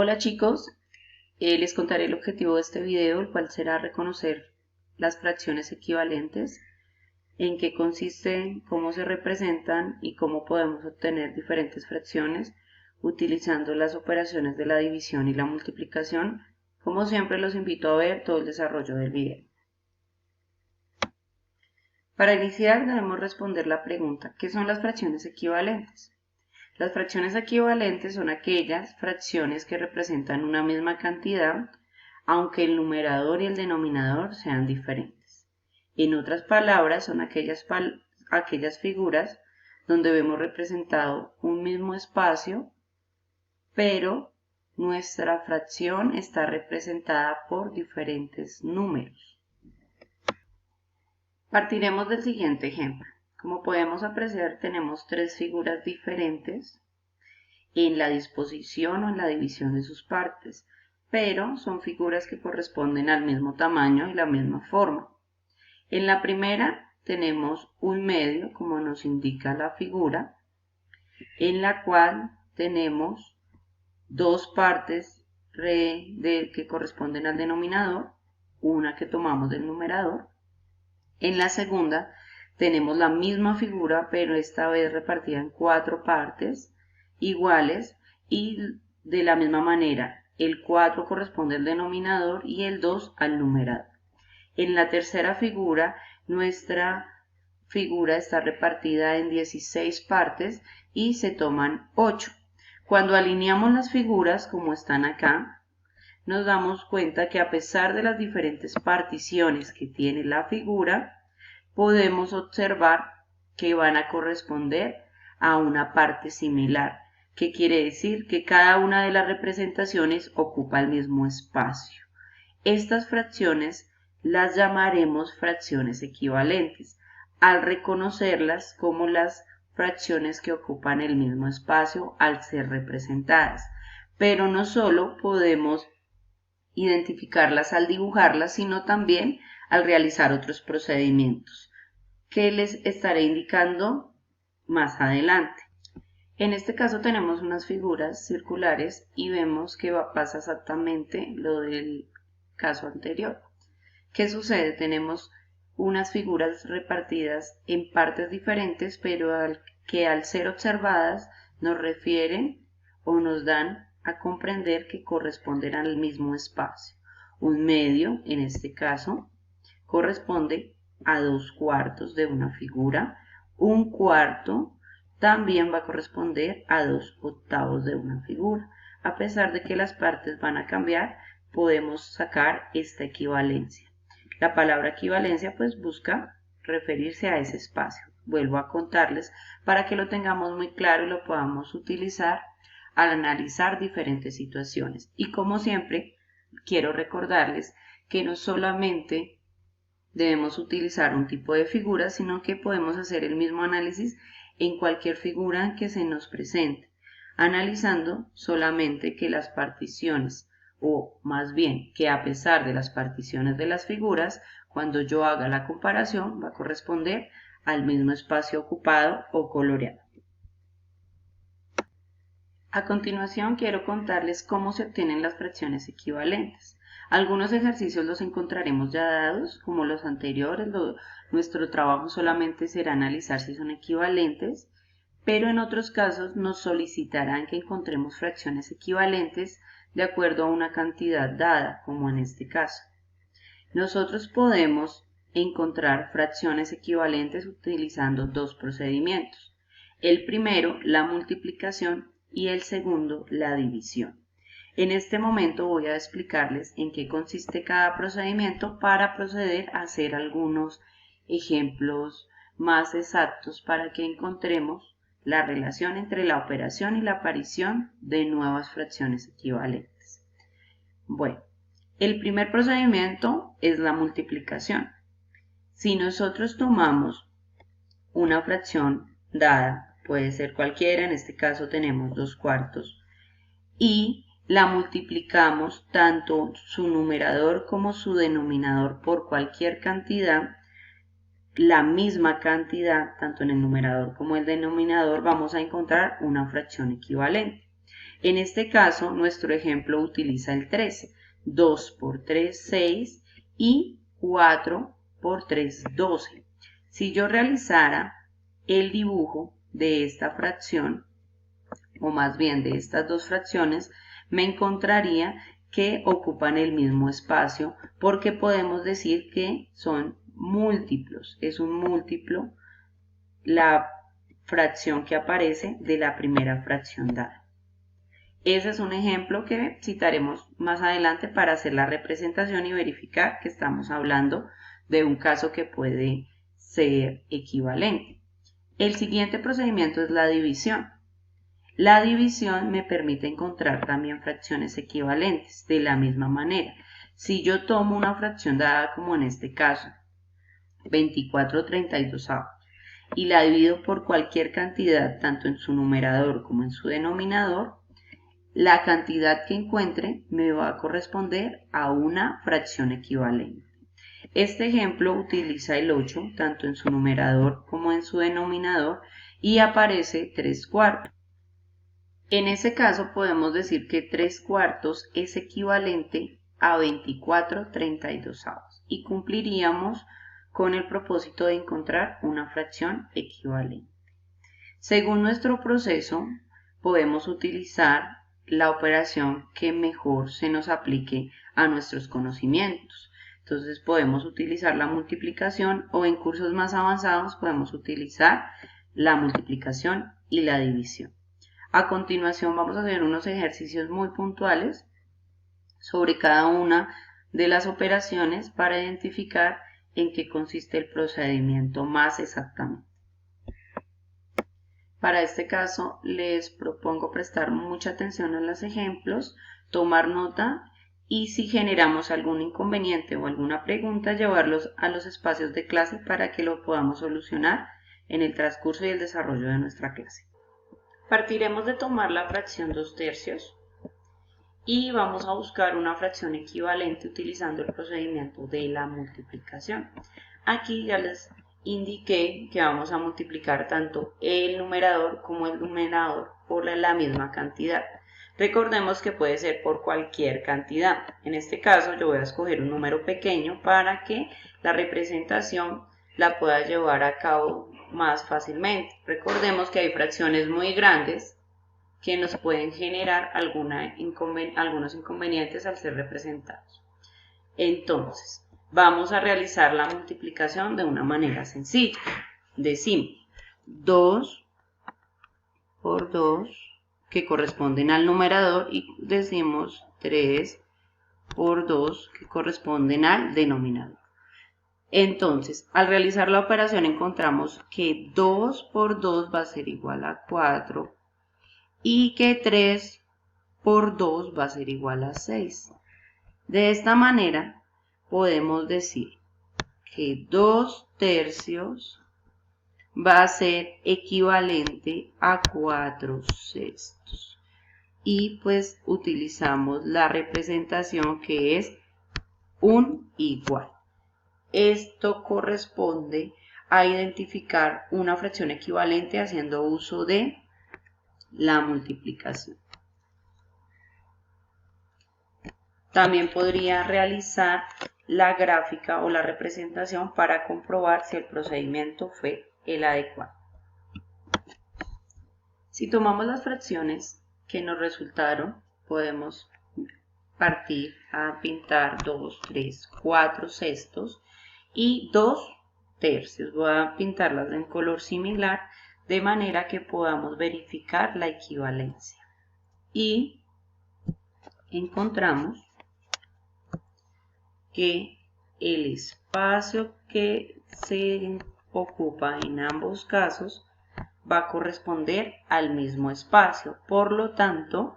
Hola chicos, les contaré el objetivo de este video, el cual será reconocer las fracciones equivalentes, en qué consisten, cómo se representan y cómo podemos obtener diferentes fracciones utilizando las operaciones de la división y la multiplicación. Como siempre los invito a ver todo el desarrollo del video. Para iniciar debemos responder la pregunta, ¿qué son las fracciones equivalentes? Las fracciones equivalentes son aquellas fracciones que representan una misma cantidad, aunque el numerador y el denominador sean diferentes. En otras palabras, son aquellas figuras donde vemos representado un mismo espacio, pero nuestra fracción está representada por diferentes números. Partiremos del siguiente ejemplo. Como podemos apreciar, tenemos tres figuras diferentes en la disposición o en la división de sus partes, pero son figuras que corresponden al mismo tamaño y la misma forma. En la primera tenemos un medio, como nos indica la figura, en la cual tenemos dos partes que corresponden al denominador, una que tomamos del numerador. En la segunda tenemos la misma figura, pero esta vez repartida en cuatro partes iguales y de la misma manera. El 4 corresponde al denominador y el 2 al numerador. En la tercera figura, nuestra figura está repartida en 16 partes y se toman 8. Cuando alineamos las figuras como están acá, nos damos cuenta que a pesar de las diferentes particiones que tiene la figura, podemos observar que van a corresponder a una parte similar, que quiere decir que cada una de las representaciones ocupa el mismo espacio. Estas fracciones las llamaremos fracciones equivalentes, al reconocerlas como las fracciones que ocupan el mismo espacio al ser representadas. Pero no solo podemos identificarlas al dibujarlas, sino también al realizar otros procedimientos que les estaré indicando más adelante. En este caso tenemos unas figuras circulares y vemos que pasa exactamente lo del caso anterior. ¿Qué sucede? Tenemos unas figuras repartidas en partes diferentes, pero que al ser observadas nos refieren o nos dan a comprender que corresponden al mismo espacio. Un medio, en este caso, corresponde a 2/4 de una figura. Un cuarto también va a corresponder a 2/8 de una figura. A pesar de que las partes van a cambiar, podemos sacar esta equivalencia. La palabra equivalencia pues busca referirse a ese espacio. Vuelvo a contarles para que lo tengamos muy claro y lo podamos utilizar al analizar diferentes situaciones. Y como siempre, quiero recordarles que no solamente debemos utilizar un tipo de figura, sino que podemos hacer el mismo análisis en cualquier figura que se nos presente, analizando solamente que las particiones, o más bien que a pesar de las particiones de las figuras, cuando yo haga la comparación va a corresponder al mismo espacio ocupado o coloreado. A continuación quiero contarles cómo se obtienen las fracciones equivalentes. Algunos ejercicios los encontraremos ya dados, como los anteriores. Nuestro trabajo solamente será analizar si son equivalentes, pero en otros casos nos solicitarán que encontremos fracciones equivalentes de acuerdo a una cantidad dada, como en este caso. Nosotros podemos encontrar fracciones equivalentes utilizando dos procedimientos. El primero, la multiplicación, y el segundo, la división. En este momento voy a explicarles en qué consiste cada procedimiento para proceder a hacer algunos ejemplos más exactos para que encontremos la relación entre la operación y la aparición de nuevas fracciones equivalentes. Bueno, el primer procedimiento es la multiplicación. Si nosotros tomamos una fracción dada, puede ser cualquiera, en este caso tenemos 2/4, y la multiplicamos tanto su numerador como su denominador por cualquier cantidad, la misma cantidad, tanto en el numerador como el denominador, vamos a encontrar una fracción equivalente. En este caso, nuestro ejemplo utiliza el 13. 2 por 3, 6 y 4 por 3, 12. Si yo realizara el dibujo de esta fracción, o más bien de estas dos fracciones, me encontraría que ocupan el mismo espacio porque podemos decir que son múltiplos. Es un múltiplo la fracción que aparece de la primera fracción dada. Ese es un ejemplo que citaremos más adelante para hacer la representación y verificar que estamos hablando de un caso que puede ser equivalente. El siguiente procedimiento es la división. La división me permite encontrar también fracciones equivalentes de la misma manera. Si yo tomo una fracción dada como en este caso, 24/32, y la divido por cualquier cantidad, tanto en su numerador como en su denominador, la cantidad que encuentre me va a corresponder a una fracción equivalente. Este ejemplo utiliza el 8 tanto en su numerador como en su denominador y aparece 3/4. En ese caso podemos decir que 3/4 es equivalente a 24/32 y cumpliríamos con el propósito de encontrar una fracción equivalente. Según nuestro proceso, podemos utilizar la operación que mejor se nos aplique a nuestros conocimientos. Entonces podemos utilizar la multiplicación o en cursos más avanzados podemos utilizar la multiplicación y la división. A continuación vamos a hacer unos ejercicios muy puntuales sobre cada una de las operaciones para identificar en qué consiste el procedimiento más exactamente. Para este caso les propongo prestar mucha atención a los ejemplos, tomar nota y si generamos algún inconveniente o alguna pregunta llevarlos a los espacios de clase para que lo podamos solucionar en el transcurso y el desarrollo de nuestra clase. Partiremos de tomar la fracción 2/3 y vamos a buscar una fracción equivalente utilizando el procedimiento de la multiplicación. Aquí ya les indiqué que vamos a multiplicar tanto el numerador como el denominador por la misma cantidad. Recordemos que puede ser por cualquier cantidad. En este caso yo voy a escoger un número pequeño para que la representación la pueda llevar a cabo más fácilmente. Recordemos que hay fracciones muy grandes que nos pueden generar algunos inconvenientes al ser representados. Entonces, vamos a realizar la multiplicación de una manera sencilla. Decimos 2 por 2, que corresponden al numerador, y decimos 3 por 2, que corresponden al denominador. Entonces, al realizar la operación encontramos que 2 por 2 va a ser igual a 4 y que 3 por 2 va a ser igual a 6. De esta manera podemos decir que 2/3 va a ser equivalente a 4/6 y pues utilizamos la representación que es un igual. Esto corresponde a identificar una fracción equivalente haciendo uso de la multiplicación. También podría realizar la gráfica o la representación para comprobar si el procedimiento fue el adecuado. Si tomamos las fracciones que nos resultaron, podemos partir a pintar 2, 3, 4/6 y 2/3. Voy a pintarlas en color similar de manera que podamos verificar la equivalencia. Y encontramos que el espacio que se ocupa en ambos casos va a corresponder al mismo espacio. Por lo tanto,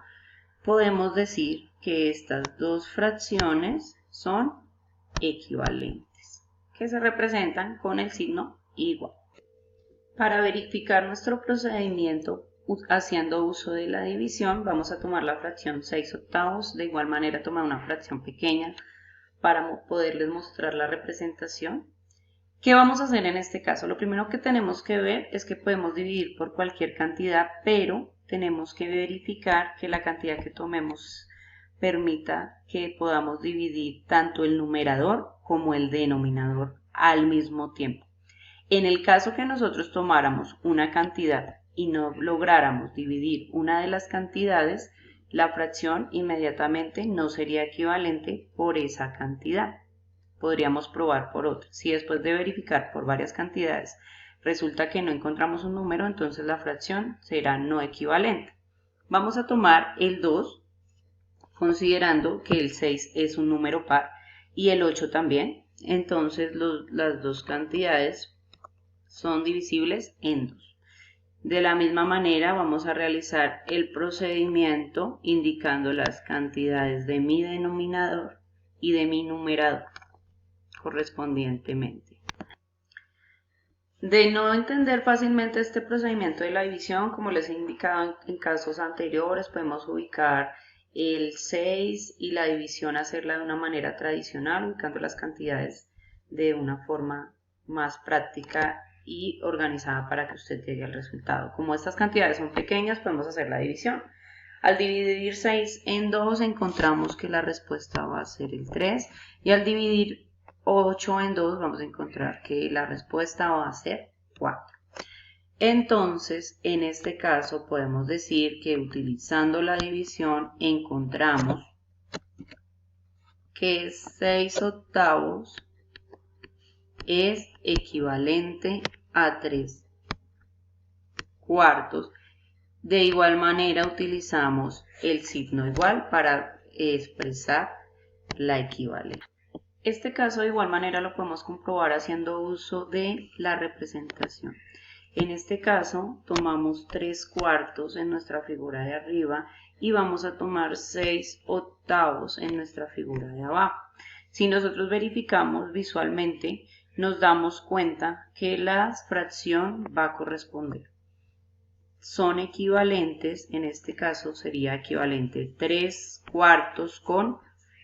podemos decir que estas dos fracciones son equivalentes, que se representan con el signo igual. Para verificar nuestro procedimiento haciendo uso de la división, vamos a tomar la fracción 6/8, de igual manera tomar una fracción pequeña para poderles mostrar la representación, ¿Qué vamos a hacer en este caso? Lo primero que tenemos que ver es que podemos dividir por cualquier cantidad, pero tenemos que verificar que la cantidad que tomemos permita que podamos dividir tanto el numerador como el denominador al mismo tiempo. En el caso que nosotros tomáramos una cantidad y no lográramos dividir una de las cantidades, la fracción inmediatamente no sería equivalente por esa cantidad. Podríamos probar por otra. Si después de verificar por varias cantidades resulta que no encontramos un número, entonces la fracción será no equivalente. Vamos a tomar el 2, considerando que el 6 es un número par y el 8 también. Entonces las dos cantidades son divisibles en 2. De la misma manera vamos a realizar el procedimiento indicando las cantidades de mi denominador y de mi numerador correspondientemente. De no entender fácilmente este procedimiento de la división, como les he indicado en casos anteriores, podemos ubicar el 6 y la división hacerla de una manera tradicional, ubicando las cantidades de una forma más práctica y organizada para que usted llegue al resultado. Como estas cantidades son pequeñas, podemos hacer la división. Al dividir 6 en 2 encontramos que la respuesta va a ser el 3 y al dividir 8 en 2 vamos a encontrar que la respuesta va a ser 4. Entonces, en este caso podemos decir que utilizando la división encontramos que 6 octavos es equivalente a 3 cuartos. De igual manera utilizamos el signo igual para expresar la equivalencia. Este caso de igual manera lo podemos comprobar haciendo uso de la representación. En este caso tomamos 3 cuartos en nuestra figura de arriba y vamos a tomar 6 octavos en nuestra figura de abajo. Si nosotros verificamos visualmente, nos damos cuenta que la fracción va a corresponder. Son equivalentes, en este caso sería equivalente 3 cuartos con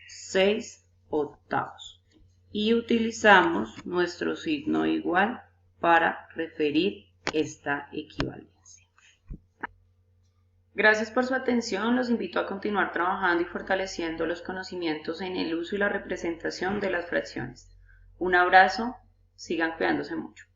6 octavos. Y utilizamos nuestro signo igual para referir esta equivalencia. Gracias por su atención, los invito a continuar trabajando y fortaleciendo los conocimientos en el uso y la representación de las fracciones. Un abrazo, sigan cuidándose mucho.